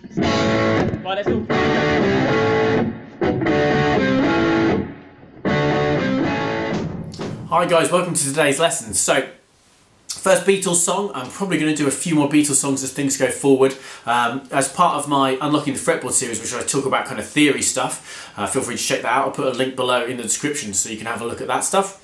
Right, let's all Hi guys, welcome to today's lesson. So, first Beatles song. I'm probably going to do a few more Beatles songs as things go forward. As part of my Unlocking the Fretboard series, which I talk about kind of theory stuff, feel free to check that out. I'll put a link below in the description so you can have a look at that stuff.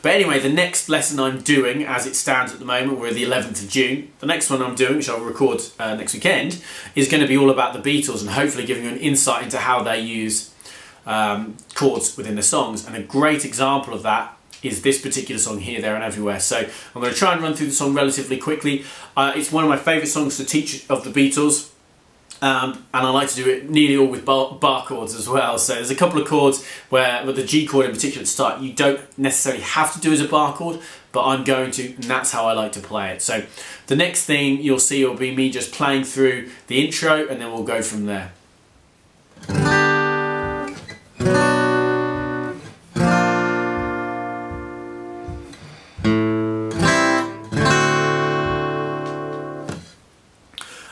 But anyway, the next lesson I'm doing, as it stands at the moment, we're the 11th of June. The next one I'm doing, which I'll record next weekend, is going to be all about the Beatles and hopefully giving you an insight into how they use chords within the songs. And a great example of that is this particular song, Here, There and Everywhere. So I'm going to try and run through the song relatively quickly. It's one of my favourite songs to teach of the Beatles. And I like to do it nearly all with bar chords as well. So there's a couple of chords where, with the G chord in particular at the start, you don't necessarily have to do as a bar chord, but I'm going to, and that's how I like to play it. So the next thing you'll see will be me just playing through the intro, and then we'll go from there.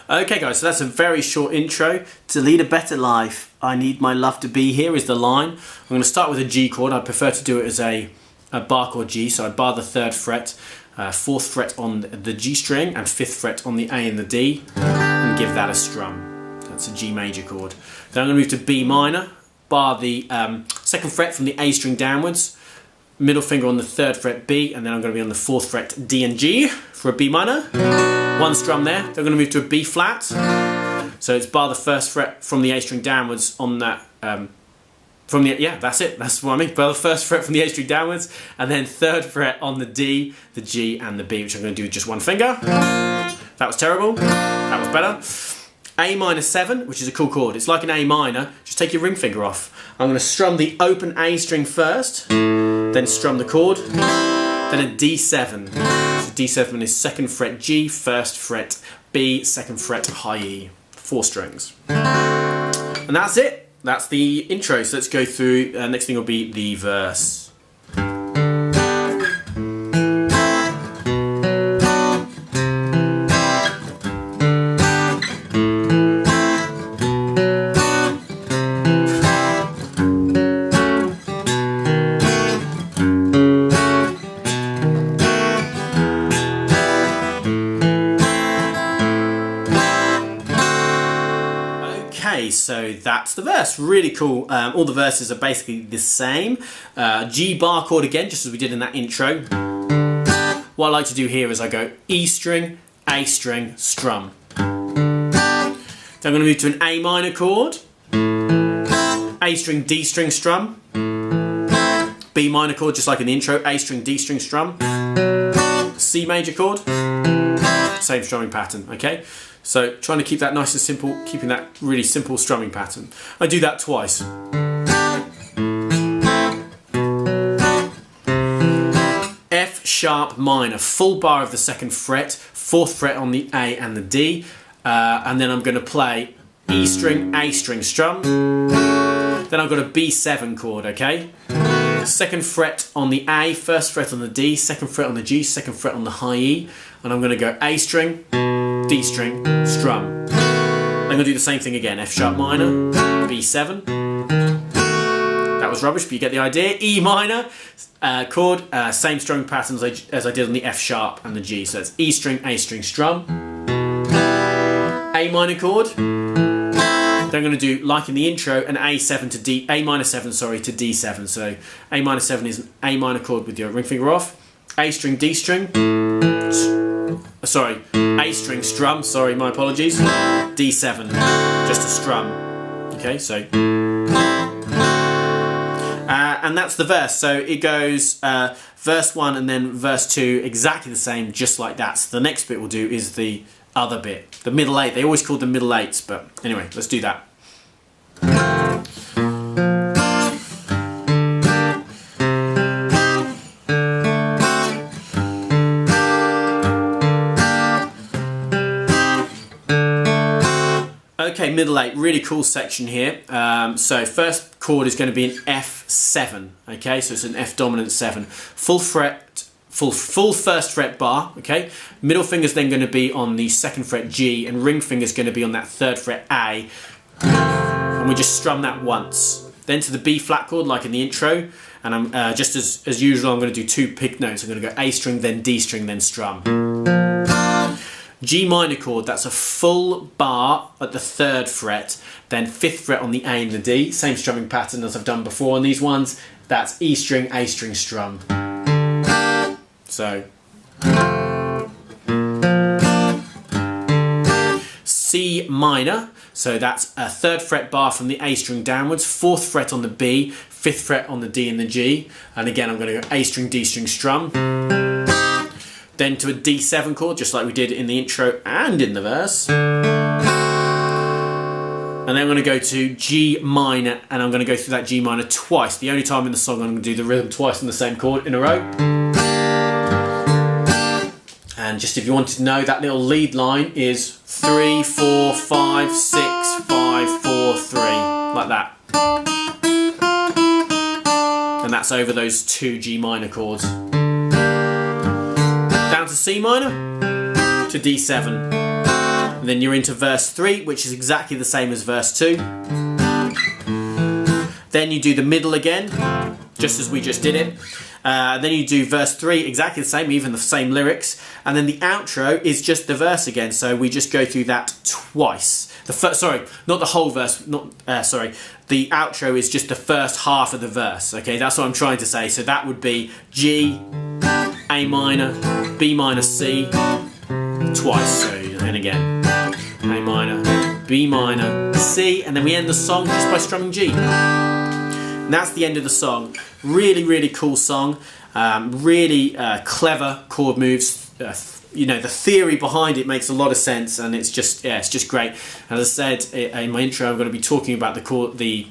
Okay guys, so that's a very short intro. To lead a better life, I need my love to be here is the line. I'm going to start with a G chord. I prefer to do it as a bar chord G, so I bar the 3rd fret, 4th fret on the G string and 5th fret on the A and the D, and give that a strum. That's a G major chord. Then I'm going to move to B minor, bar the 2nd fret from the A string downwards, middle finger on the 3rd fret B, and then I'm going to be on the 4th fret D and G for a B minor. One strum there. Then I'm going to move to a B flat. So it's bar the 1st fret from the A string downwards on that. That's it. That's what I mean. Bar the 1st fret from the A string downwards, and then 3rd fret on the D, the G, and the B, which I'm going to do with just one finger. That was terrible. That was better. A minor 7, which is a cool chord. It's like an A minor. Just take your ring finger off. I'm going to strum the open A string first, then strum the chord, then a D7. So D7 is 2nd fret G, 1st fret B, 2nd fret high E. 4 strings. And that's it. That's the intro. So let's go through. Next thing will be the verse. So that's the verse. Really cool. All the verses are basically the same. G bar chord again, just as we did in that intro. What I like to do here is I go E string, A string, strum. Then I'm going to move to an A minor chord, A string, D string, strum. B minor chord, just like in the intro, A string, D string, strum. C major chord, same strumming pattern, okay? So trying to keep that nice and simple, keeping that really simple strumming pattern. I do that twice. F sharp minor, full bar of the 2nd fret, 4th fret on the A and the D, and then I'm going to play E string, A string, strum. Then I've got a B7 chord, okay? 2nd fret on the A, 1st fret on the D, 2nd fret on the G, 2nd fret on the high E, and I'm going to go A string, D string, strum. I'm going to do the same thing again. F sharp minor, B7. That was rubbish, but you get the idea. E minor chord, same strumming pattern as I did on the F sharp and the G. So it's E string, A string, strum. A minor chord. Then I'm going to do, like in the intro, an A7 to D, A minor 7, sorry, to D7. So A minor 7 is an A minor chord with your ring finger off. A string, D string. Sorry, A string, strum, sorry, my apologies. D7, just a strum. Okay, so. And that's the verse. So it goes verse 1 and then verse 2, exactly the same, just like that. So the next bit we'll do is the other bit, the middle 8. They always call them middle 8s, but anyway, let's do that. Okay, middle 8, really cool section here. So first chord is going to be an F7, okay, so it's an F dominant 7. Full fret full first fret bar, okay? Middle finger's then going to be on the 2nd fret G, and ring finger's going to be on that 3rd fret A, and we just strum that once. Then to the B flat chord, like in the intro, and I'm just as usual, I'm going to do 2 picked notes. I'm going to go A string, then D string, then strum. G minor chord, that's a full bar at the 3rd fret, then 5th fret on the A and the D, same strumming pattern as I've done before on these ones. That's E string, A string, strum. So C minor, so that's a 3rd fret bar from the A string downwards, 4th fret on the B, 5th fret on the D and the G, and again I'm going to go A string, D string, strum. Then to a D7 chord, just like we did in the intro and in the verse. And then I'm going to go to G minor, and I'm going to go through that G minor twice. The only time in the song I'm going to do the rhythm twice in the same chord in a row. And just if you wanted to know, that little lead line is 3, 4, 5, 6, 5, 4, 3, like that. And that's over those 2 G minor chords. Down to C minor, to D7. And then you're into verse 3, which is exactly the same as verse 2. Then you do the middle again, just as we just did it. Then you do verse 3, exactly the same, even the same lyrics. And then the outro is just the verse again, so we just go through that twice. Sorry, not the whole verse, the outro is just the first half of the verse, okay? That's what I'm trying to say. So that would be G, A minor, B minor, C, twice, so, and again. A minor, B minor, C, and then we end the song just by strumming G. And that's the end of the song. Really, really cool song. Really clever chord moves. You know, the theory behind it makes a lot of sense, and it's just great. As I said in my intro, I'm going to be talking about the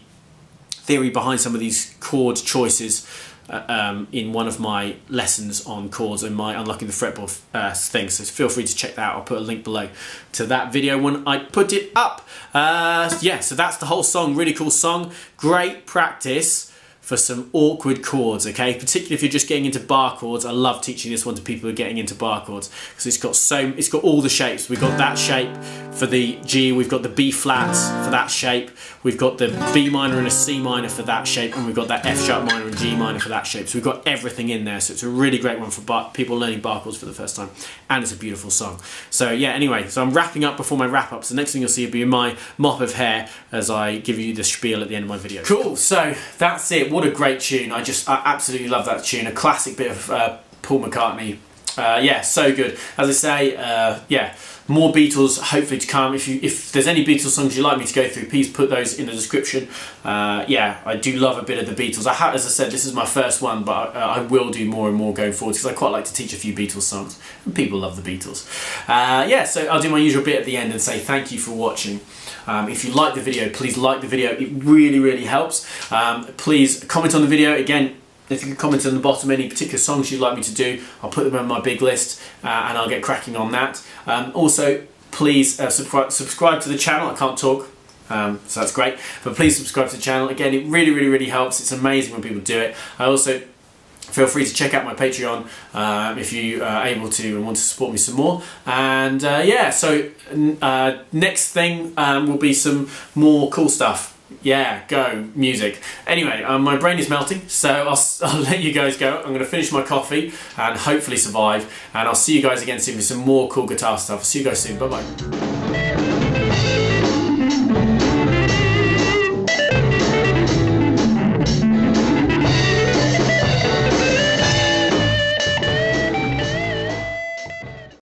theory behind some of these chord choices in one of my lessons on chords and my Unlocking the Fretboard thing, so feel free to check that out. I'll put a link below to that video when I put it up. Yeah, so that's the whole song. Really cool song. Great practice for some awkward chords, okay? Particularly if you're just getting into bar chords. I love teaching this one to people who are getting into bar chords because it's got all the shapes. We've got that shape for the G, we've got the B flats for that shape, we've got the B minor and a C minor for that shape, and we've got that F sharp minor and G minor for that shape. So we've got everything in there. So it's a really great one for people learning bar chords for the first time, and it's a beautiful song. So yeah, anyway, so I'm wrapping up before my wrap up. So the next thing you'll see will be my mop of hair as I give you the spiel at the end of my video. Cool, so that's it. What a great tune. I absolutely love that tune. A classic bit of Paul McCartney. Yeah, so good. As I say, yeah, more Beatles hopefully to come. If there's any Beatles songs you'd like me to go through, please put those in the description. Yeah, I do love a bit of the Beatles. As I said, this is my first one, but I will do more and more going forward because I quite like to teach a few Beatles songs, and people love the Beatles. Yeah, so I'll do my usual bit at the end and say thank you for watching. If you like the video, please like the video. It really, really helps. Please comment on the video. Again, if you can comment on the bottom any particular songs you'd like me to do, I'll put them on my big list and I'll get cracking on that. Also, please subscribe to the channel. I can't talk, so that's great. But please subscribe to the channel. Again, it really, really, really helps. It's amazing when people do it. I also feel free to check out my Patreon if you are able to and want to support me some more. And yeah, so next thing will be some more cool stuff. Yeah, go music. Anyway, my brain is melting, so I'll let you guys go. I'm going to finish my coffee and hopefully survive. And I'll see you guys again soon with some more cool guitar stuff. See you guys soon. Bye bye.